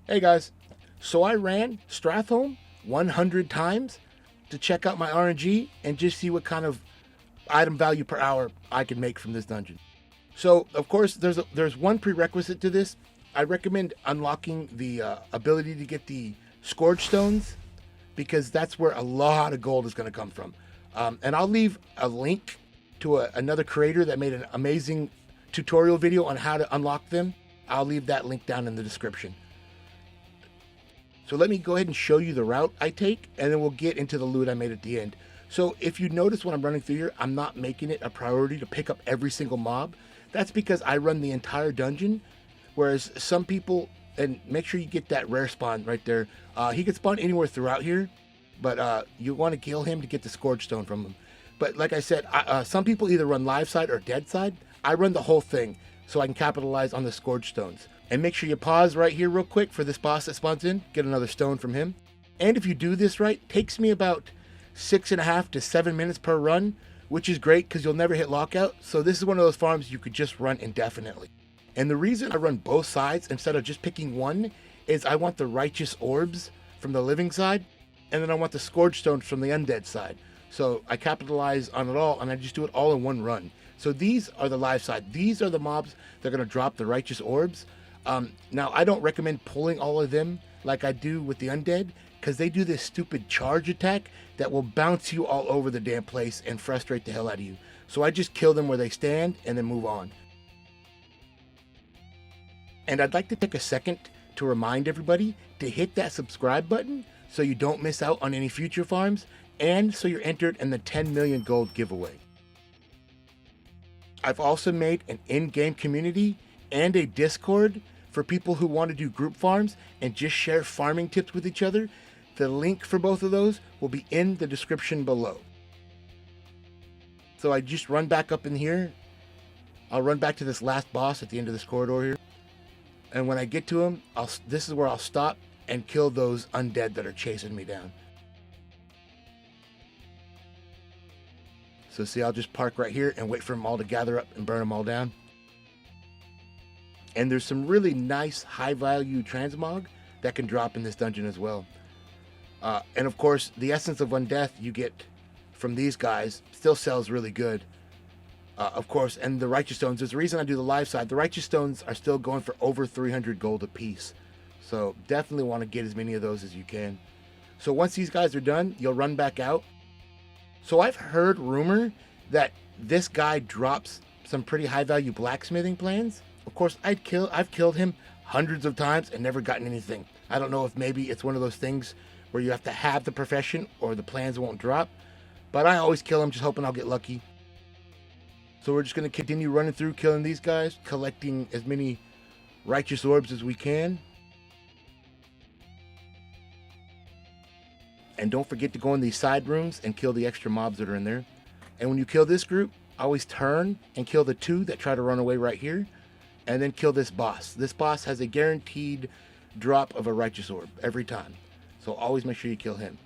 Hey guys, so I ran Stratholme 100 times to check out my RNG and just see what kind of item value per hour I can make from this dungeon. So of course there's one prerequisite to this. I recommend unlocking the ability to get the Scourge Stones because that's where a lot of gold is going to come from. And I'll leave a link to another creator that made an amazing tutorial video on how to unlock them. I'll leave that link down in the description. So let me go ahead and show you the route I take, and then we'll get into the loot I made at the end. So if you notice when I'm running through here, I'm not making it a priority to pick up every single mob. That's because I run the entire dungeon, whereas some people, and make sure you get that rare spawn right there. He can spawn anywhere throughout here, but you want to kill him to get the Scourge Stone from him. But like I said, some people either run live side or dead side. I run the whole thing so I can capitalize on the Scourge Stones. And make sure you pause right here real quick for this boss that spawns in, get another stone from him. And if you do this right, it takes me about 6.5 to 7 minutes per run, which is great because you'll never hit lockout. So this is one of those farms you could just run indefinitely. And the reason I run both sides instead of just picking one is I want the righteous orbs from the living side, and then I want the Scourge Stones from the undead side. So I capitalize on it all, and I just do it all in one run. So these are the live side. These are the mobs that are going to drop the righteous orbs. Now, I don't recommend pulling all of them like I do with the undead, because they do this stupid charge attack that will bounce you all over the damn place and frustrate the hell out of you. So I just kill them where they stand and then move on. And I'd like to take a second to remind everybody to hit that subscribe button so you don't miss out on any future farms, and so you're entered in the 10 million gold giveaway. I've also made an in-game community and a Discord for people who want to do group farms and just share farming tips with each other. The link for both of those will be in the description below. So I just run back up in here. I'll run back to this last boss at the end of this corridor here. And when I get to him, this is where I'll stop and kill those undead that are chasing me down. So see, I'll just park right here and wait for them all to gather up and burn them all down. And there's some really nice high value transmog that can drop in this dungeon as well. And of course, the essence of undeath you get from these guys still sells really good. Of course, and the righteous stones, there's a reason I do the live side. The righteous stones are still going for over 300 gold a piece. So definitely want to get as many of those as you can. So once these guys are done, you'll run back out. So I've heard rumor that this guy drops some pretty high value blacksmithing plans. Of course, I've killed him hundreds of times and never gotten anything. I don't know if maybe it's one of those things where you have to have the profession or the plans won't drop. But I always kill him, just hoping I'll get lucky. So we're just going to continue running through, killing these guys, collecting as many righteous orbs as we can. And don't forget to go in these side rooms and kill the extra mobs that are in there. And when you kill this group, always turn and kill the two that try to run away right here. And then kill this boss. This boss has a guaranteed drop of a righteous orb every time. So always make sure you kill him.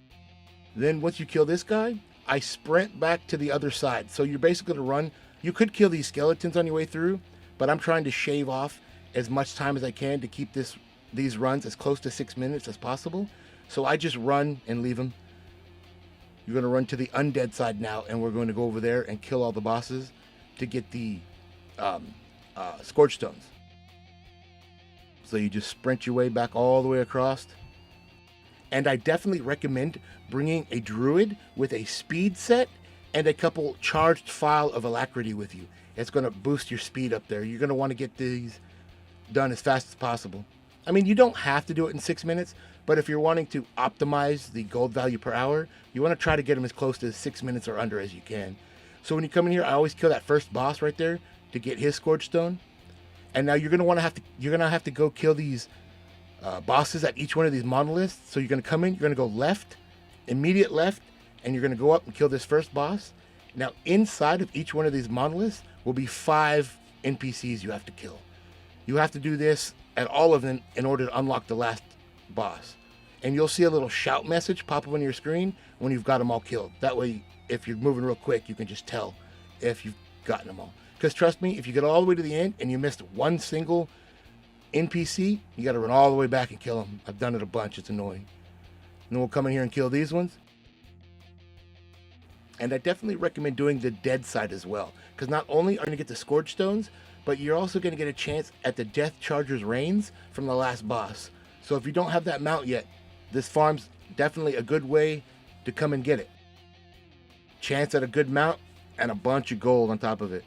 Then once you kill this guy, I sprint back to the other side. So you're basically going to run. You could kill these skeletons on your way through, but I'm trying to shave off as much time as I can to keep these runs as close to 6 minutes as possible. So I just run and leave them. You're going to run to the undead side now, and we're going to go over there and kill all the bosses to get the Scourge Stones. So you just sprint your way back all the way across. And I definitely recommend bringing a druid with a speed set and a couple charged file of alacrity with you. It's going to boost your speed up there. You're going to want to get these done as fast as possible. I mean, you don't have to do it in 6 minutes, but if you're wanting to optimize the gold value per hour, you want to try to get them as close to 6 minutes or under as you can. So when you come in here, I always kill that first boss right there to get his Scourge Stone. And now you're going to have to go kill these bosses at each one of these monoliths. So you're going to come in, you're going to go left, immediate left, and you're going to go up and kill this first boss. Now inside of each one of these monoliths will be 5 NPCs you have to kill. You have to do this at all of them in order to unlock the last boss. And you'll see a little shout message pop up on your screen when you've got them all killed. That way, if you're moving real quick, you can just tell if you've gotten them all. Because trust me, if you get all the way to the end and you missed one single NPC, you got to run all the way back and kill them. I've done it a bunch. It's annoying. And then we'll come in here and kill these ones. And I definitely recommend doing the dead side as well, because not only are you going to get the Scorch Stones, but you're also going to get a chance at the Death Charger's Reigns from the last boss. So if you don't have that mount yet, this farm's definitely a good way to come and get it. Chance at a good mount and a bunch of gold on top of it.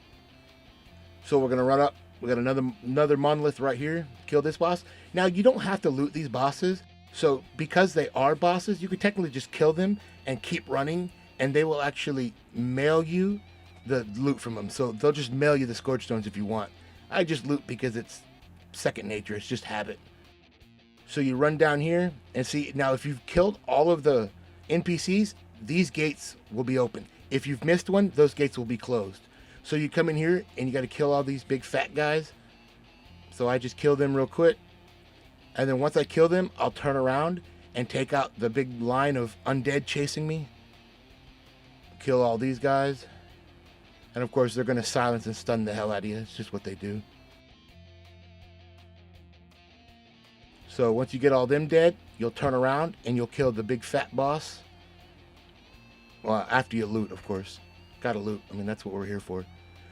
So we're going to run up. We got another monolith right here. Kill this boss. Now you don't have to loot these bosses. So because they are bosses, you could technically just kill them and keep running, and they will actually mail you the loot from them. So they'll just mail you the Scorch Stones if you want. I just loot because it's second nature. It's just habit. So you run down here and see. Now if you've killed all of the NPCs, these gates will be open. If you've missed one, those gates will be closed. So you come in here and you got to kill all these big fat guys. So I just kill them real quick. And then once I kill them, I'll turn around and take out the big line of undead chasing me. Kill all these guys. And of course, they're going to silence and stun the hell out of you. It's just what they do. So once you get all them dead, you'll turn around and you'll kill the big fat boss. Well, after you loot, of course. Gotta loot. I mean, that's what we're here for.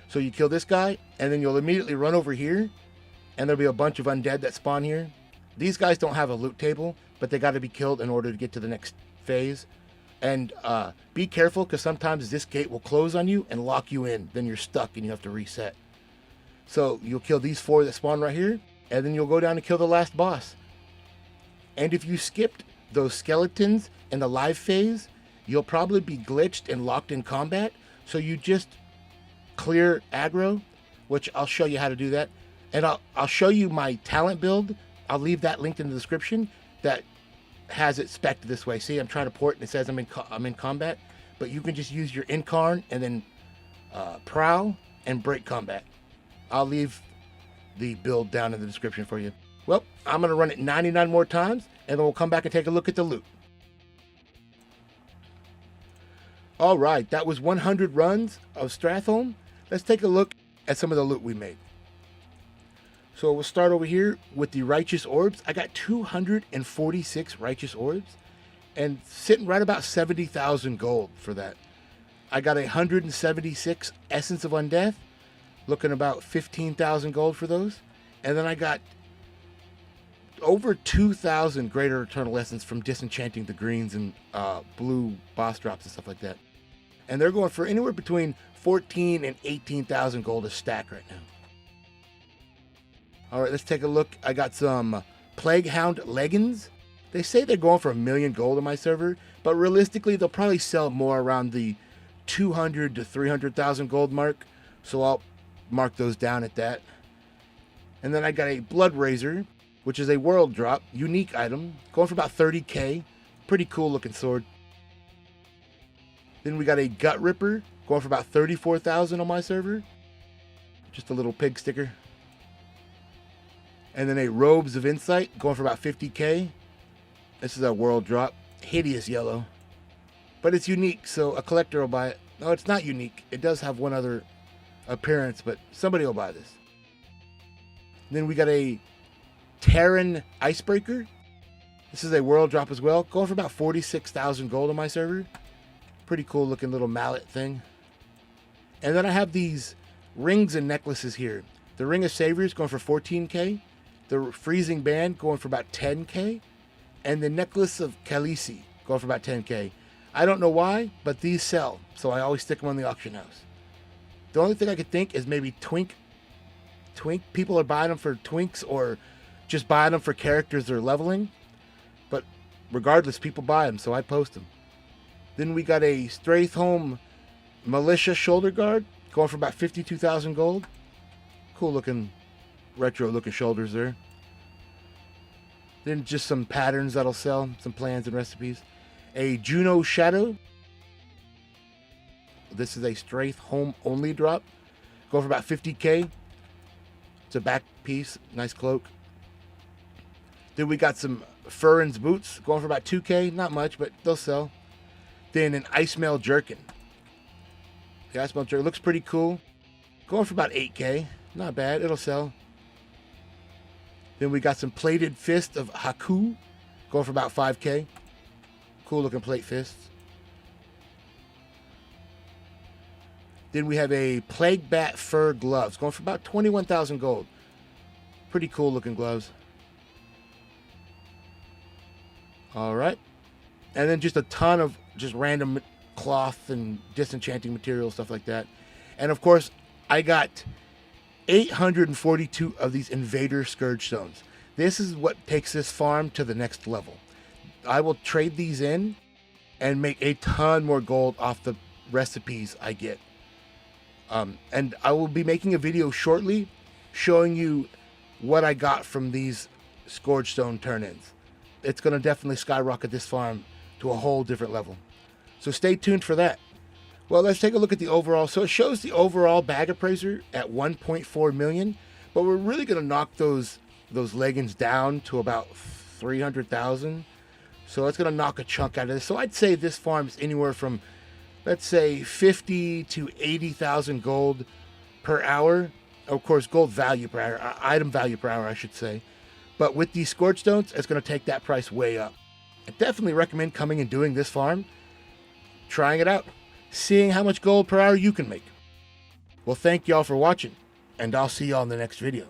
So you kill this guy, and then you'll immediately run over here, and there'll be a bunch of undead that spawn here. These guys don't have a loot table, but they got to be killed in order to get to the next phase. And be careful, because sometimes this gate will close on you and lock you in. Then you're stuck and you have to reset. So you'll kill these 4 that spawn right here, and then you'll go down and kill the last boss. And if you skipped those skeletons in the live phase, you'll probably be glitched and locked in combat. So you just clear aggro, which I'll show you how to do that. And I'll show you my talent build. I'll leave that linked in the description that has it spec'd this way. See, I'm trying to port and it says I'm in combat, but you can just use your incarn and then prowl and break combat. I'll leave the build down in the description for you. Well, I'm going to run it 99 more times, and then we'll come back and take a look at the loot. All right, that was 100 runs of Stratholme. Let's take a look at some of the loot we made. So we'll start over here with the Righteous Orbs. I got 246 Righteous Orbs and sitting right about 70,000 gold for that. I got 176 Essence of Undeath, looking about 15,000 gold for those. And then I got over 2,000 Greater Eternal Essence from disenchanting the greens and blue boss drops and stuff like that. And they're going for anywhere between 14 and 18,000 gold a stack right now. All right, let's take a look. I got some Plague Hound leggings. They say they're going for 1 million gold on my server, but realistically, they'll probably sell more around the 200 to 300,000 gold mark. So I'll mark those down at that. And then I got a Blood Razor, which is a world drop, unique item, going for about 30k. Pretty cool looking sword. Then we got a Gut Ripper, going for about 34,000 on my server. Just a little pig sticker. And then a Robes of Insight, going for about 50k. This is a world drop, hideous yellow. But it's unique, so a collector will buy it. No, it's not unique. It does have one other appearance, but somebody will buy this. Then we got a Terran Icebreaker. This is a world drop as well, going for about 46,000 gold on my server. Pretty cool looking little mallet thing. And then I have these rings and necklaces here. The Ring of Saviors going for 14k. The Freezing Band going for about 10k. And the Necklace of Khaleesi going for about 10k. I don't know why, but these sell, so I always stick them on the auction house. The only thing I could think is maybe Twink. People are buying them for Twinks or just buying them for characters they're leveling. But regardless, people buy them, so I post them. Then we got a Stratholme Militia Shoulder Guard going for about 52,000 gold. Cool looking, retro looking shoulders there. Then just some patterns that'll sell, some plans and recipes. A Juno Shadow. This is a Stratholme only drop, going for about 50k. It's a back piece, nice cloak. Then we got some Furin's boots, going for about 2k, not much, but they'll sell. Then an Icemail Jerkin. The Icemail Jerkin looks pretty cool, going for about 8k, not bad, it'll sell. Then we got some plated fist of Haku, going for about 5K. Cool looking plate fists. Then we have a plague bat fur gloves, going for about 21,000 gold. Pretty cool looking gloves. All right. And then just a ton of just random cloth and disenchanting material, stuff like that. And of course, I got 842 of these Invader Scourge Stones. This is what takes this farm to the next level. I will trade these in and make a ton more gold off the recipes I get. And I will be making a video shortly showing you what I got from these Scourge Stone turn-ins. It's going to definitely skyrocket this farm to a whole different level. So stay tuned for that. Well, let's take a look at the overall. So it shows the overall bag appraiser at 1.4 million, but we're really going to knock those leggings down to about 300,000. So it's going to knock a chunk out of this. So I'd say this farm is anywhere from, let's say, 50 to 80,000 gold per hour. Of course, gold value per hour, item value per hour, I should say. But with these Scourge Stones, it's going to take that price way up. I definitely recommend coming and doing this farm, trying it out, seeing how much gold per hour you can make. Well, thank y'all for watching, and I'll see y'all in the next video.